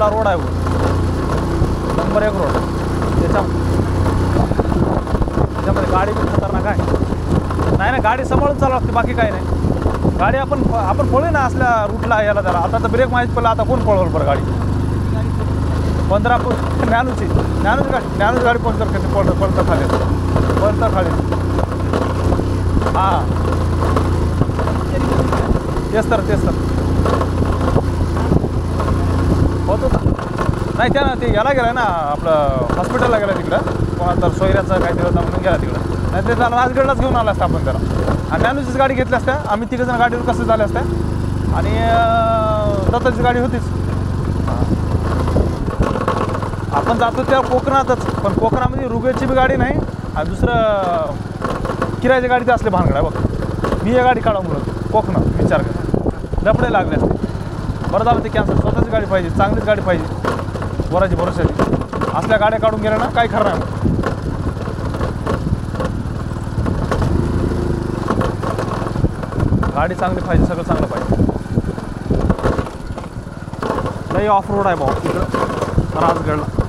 मधला रोड आहे number 1 road. त्याच्यामध्ये गाडी पण खतरनाक आहे. नाही ना, गाडी सांभाळून चालू लागते, बाकी काही नाही. गाडी आपण पळू ना असल्या रूटला यायला त्याला. आता तर ब्रेक माहीत पडला, आता कोण पळवलं बरं गाडी. 15 फूट ज्ञानूची गाडी पंक्चर करते, पळतं खाली. हां तेच तर होतो ना. नाही त्यानं ते याला गेलं ना, आपलं हॉस्पिटलला गेलं तिकडं. कोणा तर सोयऱ्याचं काहीतरी होता म्हणून गेला तिकडं. नाही ते त्याला राजगडलाच घेऊन आला असता आपण त्याला. आणि ज्ञानूचीच गाडी घेतली असत्या. आम्ही 3 जण गाडीवर कसं झाले असत्या. आणि दत्ताची गाडी होतीच. आपण जातो त्या कोकणातच, पण कोकणामध्ये रुग्याची बी गाडी नाही आणि दुसरं किरायाची गाडी तर असले भानगड आहे बघ. मी ही गाडी काढा म्हणून कोकणात विचार कर, लफडे लागले असते. बरं झालं ते कॅन्सल. स्वतःची गाडी पाहिजे, चांगलीच गाडी पाहिजे, वराची भरोशाची. असल्या गाड्या काढून गेल्या ना काही खरं नाही. गाडी चांगली पाहिजे, सगळं चांगलं पाहिजे. लई ऑफ रोड आहे भाऊ इकडं राजगडला.